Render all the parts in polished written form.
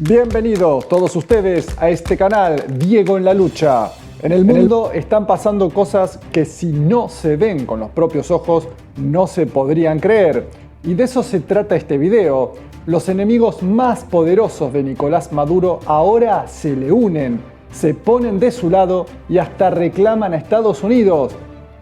Bienvenidos todos ustedes a este canal Diego en la Lucha. En el mundo están pasando cosas que si no se ven con los propios ojos no se podrían creer. Y de eso se trata este video. Los enemigos más poderosos de Nicolás Maduro ahora se le unen, se ponen de su lado y hasta reclaman a Estados Unidos.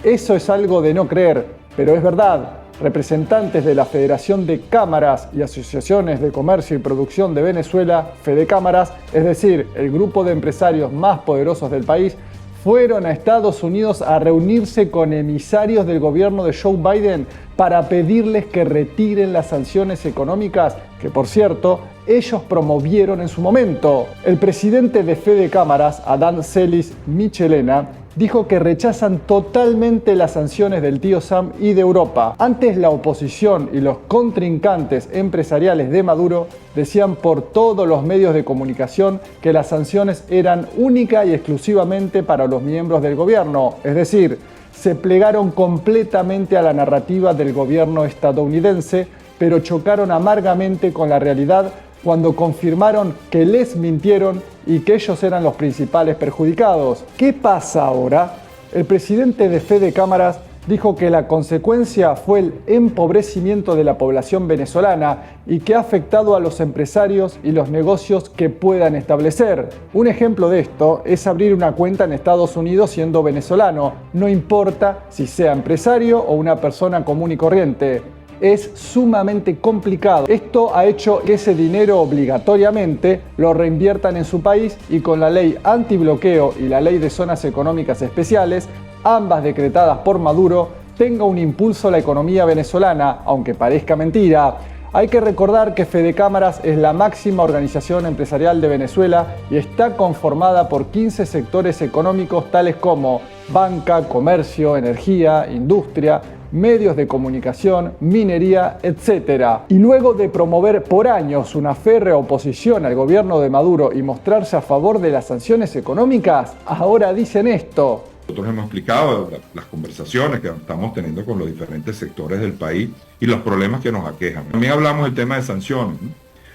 Eso es algo de no creer, pero es verdad. Representantes de la Federación de Cámaras y Asociaciones de Comercio y Producción de Venezuela, Fedecámaras, es decir, el grupo de empresarios más poderosos del país, fueron a Estados Unidos a reunirse con emisarios del gobierno de Joe Biden para pedirles que retiren las sanciones económicas que, por cierto, ellos promovieron en su momento. El presidente de Fedecámaras, Adán Celis Michelena, dijo que rechazan totalmente las sanciones del tío Sam y de Europa. Antes la oposición y los contrincantes empresariales de Maduro decían por todos los medios de comunicación que las sanciones eran única y exclusivamente para los miembros del gobierno, es decir, se plegaron completamente a la narrativa del gobierno estadounidense, pero chocaron amargamente con la realidad cuando confirmaron que les mintieron y que ellos eran los principales perjudicados. ¿Qué pasa ahora? El presidente de Fedecámaras dijo que la consecuencia fue el empobrecimiento de la población venezolana y que ha afectado a los empresarios y los negocios que puedan establecer. Un ejemplo de esto es abrir una cuenta en Estados Unidos siendo venezolano, no importa si sea empresario o una persona común y corriente. Es sumamente complicado. Esto ha hecho que ese dinero obligatoriamente lo reinviertan en su país y con la ley antibloqueo y la ley de zonas económicas especiales, ambas decretadas por Maduro, tenga un impulso a la economía venezolana, aunque parezca mentira. Hay que recordar que Fedecámaras es la máxima organización empresarial de Venezuela y está conformada por 15 sectores económicos tales como banca, comercio, energía, industria, medios de comunicación, minería, etc. Y luego de promover por años una férrea oposición al gobierno de Maduro y mostrarse a favor de las sanciones económicas, ahora dicen esto. Nosotros hemos explicado las conversaciones que estamos teniendo con los diferentes sectores del país y los problemas que nos aquejan. También hablamos del tema de sanciones, ¿no?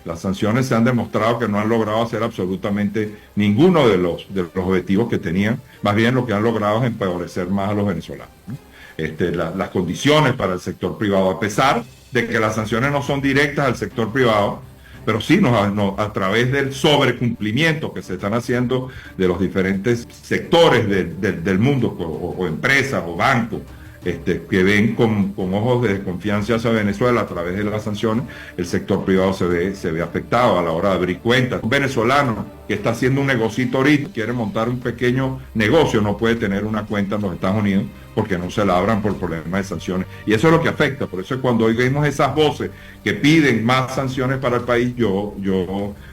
Las sanciones se han demostrado que no han logrado hacer absolutamente ninguno de los objetivos que tenían. Más bien lo que han logrado es empobrecer más a los venezolanos, ¿no? Las condiciones para el sector privado, a pesar de que las sanciones no son directas al sector privado, pero sí a través del sobrecumplimiento que se están haciendo de los diferentes sectores del mundo, o empresas o bancos, que ven con ojos de desconfianza hacia Venezuela a través de las sanciones, el sector privado se ve afectado a la hora de abrir cuentas. Un venezolano que está haciendo un negocito ahorita, quiere montar un pequeño negocio, no puede tener una cuenta en los Estados Unidos porque no se la abran por problemas de sanciones. Y eso es lo que afecta. Por eso cuando oímos esas voces que piden más sanciones para el país, yo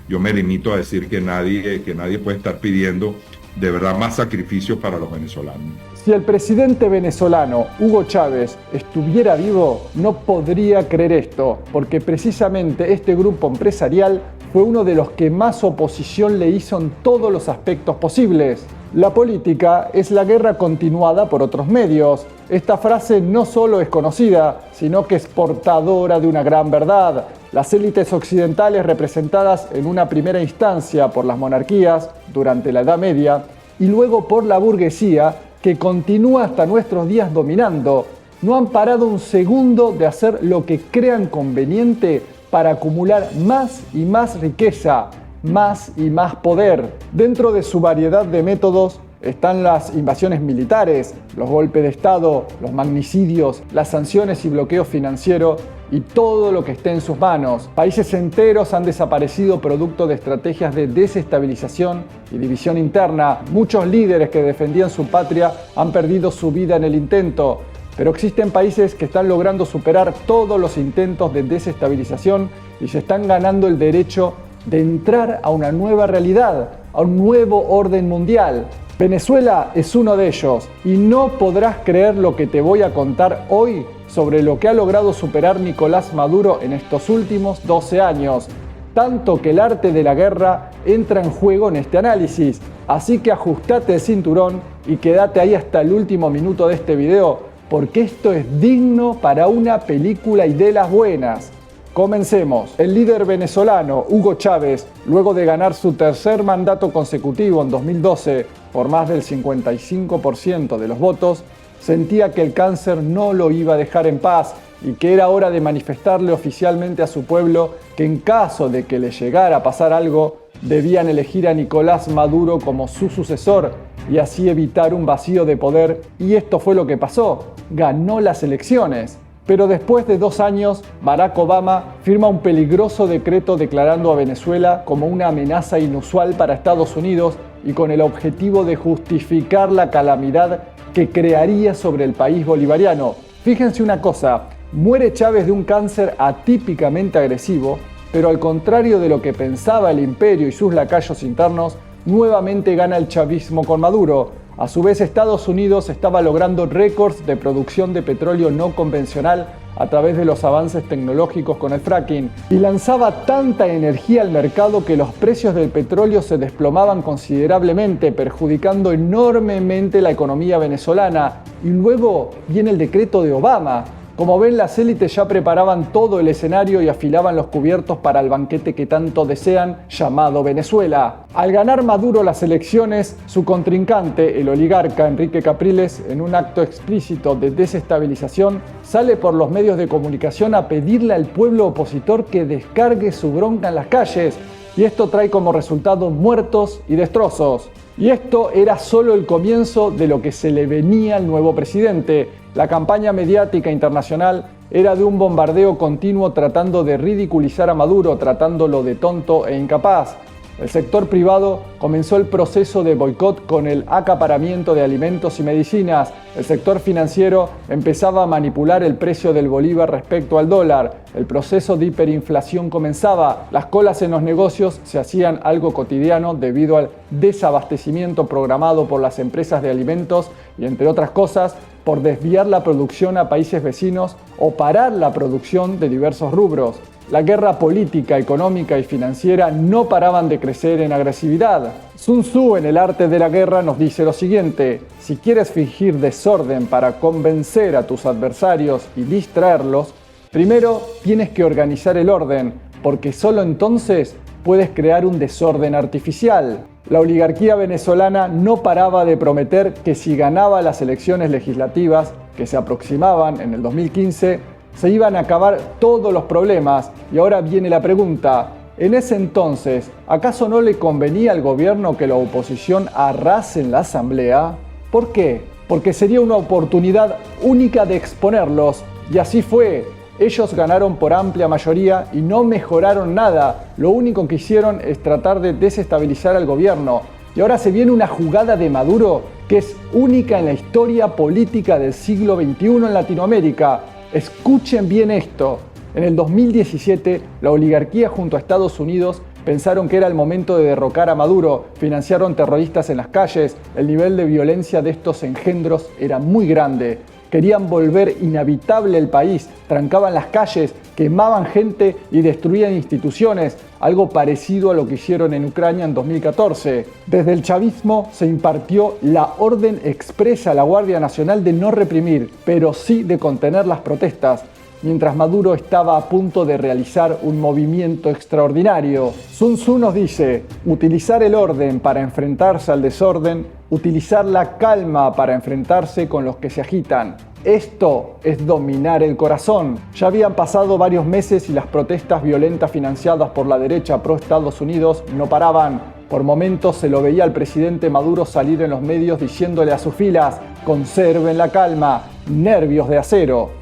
me limito a decir que nadie puede estar pidiendo de verdad más sacrificios para los venezolanos. Si el presidente venezolano Hugo Chávez estuviera vivo, no podría creer esto, porque precisamente este grupo empresarial fue uno de los que más oposición le hizo en todos los aspectos posibles. La política es la guerra continuada por otros medios. Esta frase no solo es conocida, sino que es portadora de una gran verdad. Las élites occidentales representadas en una primera instancia por las monarquías durante la Edad Media y luego por la burguesía que continúa hasta nuestros días dominando, no han parado un segundo de hacer lo que crean conveniente para acumular más y más riqueza, más y más poder. Dentro de su variedad de métodos están las invasiones militares, los golpes de Estado, los magnicidios, las sanciones y bloqueo financiero y todo lo que esté en sus manos. Países enteros han desaparecido producto de estrategias de desestabilización y división interna. Muchos líderes que defendían su patria han perdido su vida en el intento. Pero existen países que están logrando superar todos los intentos de desestabilización y se están ganando el derecho de entrar a una nueva realidad, a un nuevo orden mundial. Venezuela es uno de ellos y no podrás creer lo que te voy a contar hoy sobre lo que ha logrado superar Nicolás Maduro en estos últimos 12 años. Tanto que el arte de la guerra entra en juego en este análisis. Así que ajustate el cinturón y quédate ahí hasta el último minuto de este video, porque esto es digno para una película y de las buenas. Comencemos. El líder venezolano Hugo Chávez, luego de ganar su tercer mandato consecutivo en 2012 por más del 55% de los votos, sentía que el cáncer no lo iba a dejar en paz y que era hora de manifestarle oficialmente a su pueblo que en caso de que le llegara a pasar algo, debían elegir a Nicolás Maduro como su sucesor y así evitar un vacío de poder. Y esto fue lo que pasó. Ganó las elecciones. Pero después de 2 años, Barack Obama firma un peligroso decreto declarando a Venezuela como una amenaza inusual para Estados Unidos y con el objetivo de justificar la calamidad que crearía sobre el país bolivariano. Fíjense una cosa, muere Chávez de un cáncer atípicamente agresivo, pero al contrario de lo que pensaba el imperio y sus lacayos internos, nuevamente gana el chavismo con Maduro. A su vez, Estados Unidos estaba logrando récords de producción de petróleo no convencional a través de los avances tecnológicos con el fracking y lanzaba tanta energía al mercado que los precios del petróleo se desplomaban considerablemente, perjudicando enormemente la economía venezolana. Y luego viene el decreto de Obama. Como ven, las élites ya preparaban todo el escenario y afilaban los cubiertos para el banquete que tanto desean, llamado Venezuela. Al ganar Maduro las elecciones, su contrincante, el oligarca Enrique Capriles, en un acto explícito de desestabilización, sale por los medios de comunicación a pedirle al pueblo opositor que descargue su bronca en las calles, y esto trae como resultado muertos y destrozos. Y esto era solo el comienzo de lo que se le venía al nuevo presidente. La campaña mediática internacional era de un bombardeo continuo tratando de ridiculizar a Maduro, tratándolo de tonto e incapaz. El sector privado comenzó el proceso de boicot con el acaparamiento de alimentos y medicinas. El sector financiero empezaba a manipular el precio del bolívar respecto al dólar. El proceso de hiperinflación comenzaba. Las colas en los negocios se hacían algo cotidiano debido al desabastecimiento programado por las empresas de alimentos y, entre otras cosas, por desviar la producción a países vecinos o parar la producción de diversos rubros. La guerra política, económica y financiera no paraban de crecer en agresividad. Sun Tzu, en El arte de la guerra, nos dice lo siguiente: si quieres fingir desorden para convencer a tus adversarios y distraerlos, primero tienes que organizar el orden, porque solo entonces puedes crear un desorden artificial. La oligarquía venezolana no paraba de prometer que si ganaba las elecciones legislativas que se aproximaban en el 2015, se iban a acabar todos los problemas. Y ahora viene la pregunta: en ese entonces, ¿acaso no le convenía al gobierno que la oposición arrase en la asamblea? ¿Por qué? Porque sería una oportunidad única de exponerlos. Y así fue. Ellos ganaron por amplia mayoría y no mejoraron nada. Lo único que hicieron es tratar de desestabilizar al gobierno. Y ahora se viene una jugada de Maduro que es única en la historia política del siglo XXI en Latinoamérica. Escuchen bien esto. En el 2017, la oligarquía junto a Estados Unidos pensaron que era el momento de derrocar a Maduro, financiaron terroristas en las calles, el nivel de violencia de estos engendros era muy grande. Querían volver inhabitable el país, trancaban las calles, quemaban gente y destruían instituciones, algo parecido a lo que hicieron en Ucrania en 2014. Desde el chavismo se impartió la orden expresa a la Guardia Nacional de no reprimir, pero sí de contener las protestas, mientras Maduro estaba a punto de realizar un movimiento extraordinario. Sun Tzu nos dice: utilizar el orden para enfrentarse al desorden, utilizar la calma para enfrentarse con los que se agitan. Esto es dominar el corazón. Ya habían pasado varios meses y las protestas violentas financiadas por la derecha pro Estados Unidos no paraban. Por momentos se lo veía al presidente Maduro salir en los medios diciéndole a sus filas: conserven la calma, nervios de acero.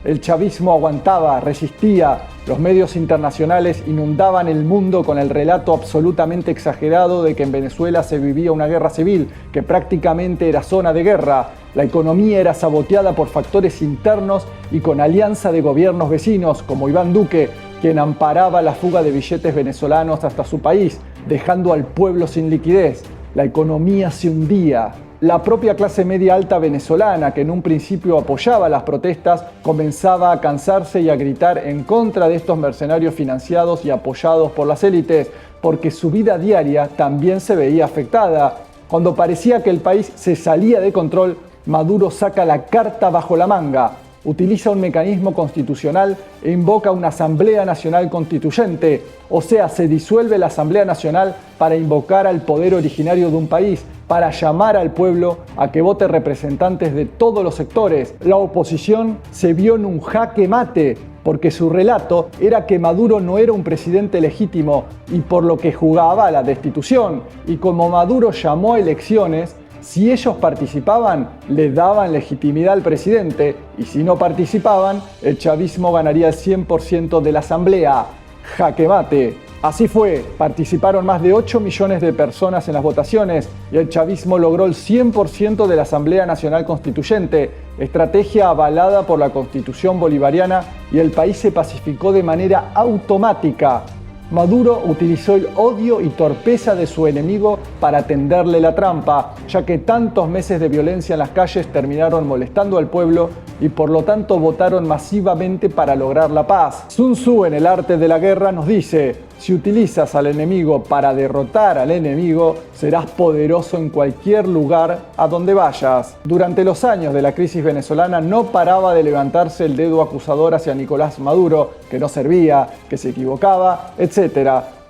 El chavismo aguantaba, resistía. Los medios internacionales inundaban el mundo con el relato absolutamente exagerado de que en Venezuela se vivía una guerra civil, que prácticamente era zona de guerra. La economía era saboteada por factores internos y con alianza de gobiernos vecinos, como Iván Duque, quien amparaba la fuga de billetes venezolanos hasta su país, dejando al pueblo sin liquidez. La economía se hundía. La propia clase media alta venezolana, que en un principio apoyaba las protestas, comenzaba a cansarse y a gritar en contra de estos mercenarios financiados y apoyados por las élites, porque su vida diaria también se veía afectada. Cuando parecía que el país se salía de control, Maduro saca la carta bajo la manga. utiliza un mecanismo constitucional e invoca una Asamblea Nacional Constituyente, o sea, se disuelve la Asamblea Nacional para invocar al poder originario de un país, para llamar al pueblo a que vote representantes de todos los sectores. La oposición se vio en un jaque mate, porque su relato era que Maduro no era un presidente legítimo y por lo que jugaba a la destitución. Y como Maduro llamó a elecciones, si ellos participaban, le daban legitimidad al presidente, y si no participaban, el chavismo ganaría el 100% de la asamblea. Jaque mate. Así fue, participaron más de 8 millones de personas en las votaciones y el chavismo logró el 100% de la Asamblea Nacional Constituyente, estrategia avalada por la Constitución bolivariana, y el país se pacificó de manera automática. Maduro utilizó el odio y torpeza de su enemigo para tenderle la trampa, ya que tantos meses de violencia en las calles terminaron molestando al pueblo y por lo tanto votaron masivamente para lograr la paz. Sun Tzu en El arte de la guerra nos dice: si utilizas al enemigo para derrotar al enemigo, serás poderoso en cualquier lugar a donde vayas. Durante los años de la crisis venezolana no paraba de levantarse el dedo acusador hacia Nicolás Maduro, que no servía, que se equivocaba, etc.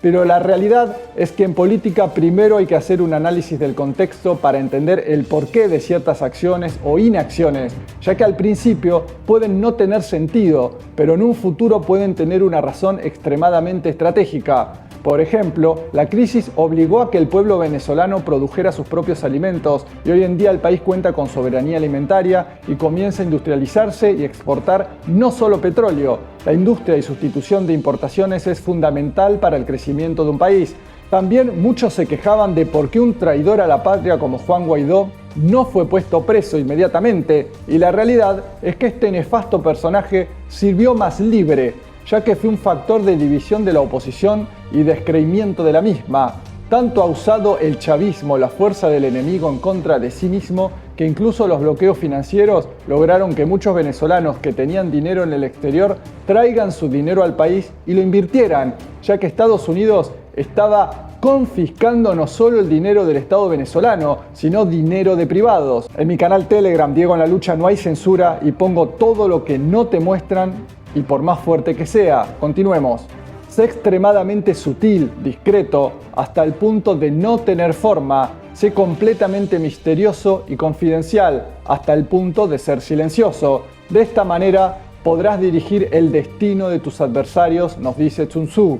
Pero la realidad es que en política primero hay que hacer un análisis del contexto para entender el porqué de ciertas acciones o inacciones, ya que al principio pueden no tener sentido, pero en un futuro pueden tener una razón extremadamente estratégica. Por ejemplo, la crisis obligó a que el pueblo venezolano produjera sus propios alimentos y hoy en día el país cuenta con soberanía alimentaria y comienza a industrializarse y exportar no solo petróleo. La industria y sustitución de importaciones es fundamental para el crecimiento de un país. También muchos se quejaban de por qué un traidor a la patria como Juan Guaidó no fue puesto preso inmediatamente, y la realidad es que este nefasto personaje sirvió más libre, ya que fue un factor de división de la oposición y descreimiento de la misma. Tanto ha usado el chavismo la fuerza del enemigo en contra de sí mismo que incluso los bloqueos financieros lograron que muchos venezolanos que tenían dinero en el exterior traigan su dinero al país y lo invirtieran, ya que Estados Unidos estaba confiscando no solo el dinero del Estado venezolano, sino dinero de privados. En mi canal Telegram, Diego en la Lucha, no hay censura y pongo todo lo que no te muestran, y por más fuerte que sea. Continuemos. Sé extremadamente sutil, discreto, hasta el punto de no tener forma. Sé completamente misterioso y confidencial, hasta el punto de ser silencioso. De esta manera podrás dirigir el destino de tus adversarios, nos dice Sun Tzu.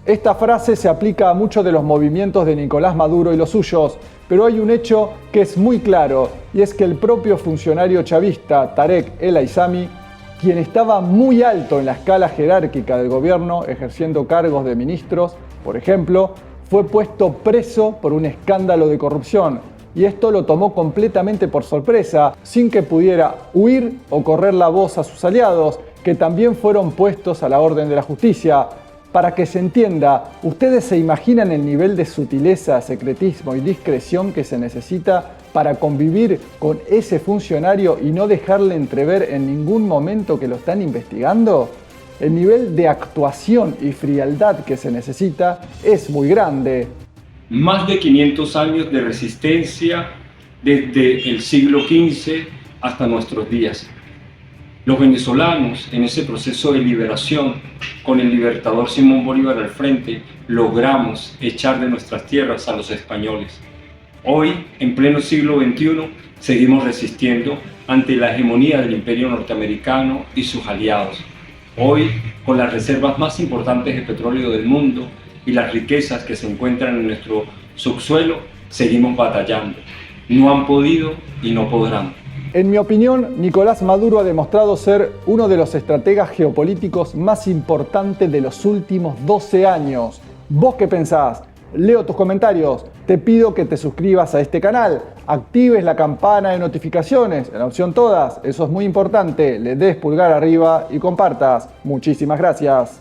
Esta frase se aplica a muchos de los movimientos de Nicolás Maduro y los suyos, pero hay un hecho que es muy claro, y es que el propio funcionario chavista Tarek El Aissami, quien estaba muy alto en la escala jerárquica del gobierno, ejerciendo cargos de ministros, por ejemplo, fue puesto preso por un escándalo de corrupción. Y esto lo tomó completamente por sorpresa, sin que pudiera huir o correr la voz a sus aliados, que también fueron puestos a la orden de la justicia. Para que se entienda, ¿ustedes se imaginan el nivel de sutileza, secretismo y discreción que se necesita para convivir con ese funcionario y no dejarle entrever en ningún momento que lo están investigando? El nivel de actuación y frialdad que se necesita es muy grande. Más de 500 años de resistencia desde el siglo XV hasta nuestros días. Los venezolanos, en ese proceso de liberación, con el libertador Simón Bolívar al frente, logramos echar de nuestras tierras a los españoles. Hoy, en pleno siglo XXI, seguimos resistiendo ante la hegemonía del imperio norteamericano y sus aliados. Hoy, con las reservas más importantes de petróleo del mundo y las riquezas que se encuentran en nuestro subsuelo, seguimos batallando. No han podido y no podrán. En mi opinión, Nicolás Maduro ha demostrado ser uno de los estrategas geopolíticos más importantes de los últimos 12 años. ¿Vos qué pensás? Leo tus comentarios. Te pido que te suscribas a este canal, actives la campana de notificaciones en la opción todas, eso es muy importante, le des pulgar arriba y compartas. Muchísimas gracias.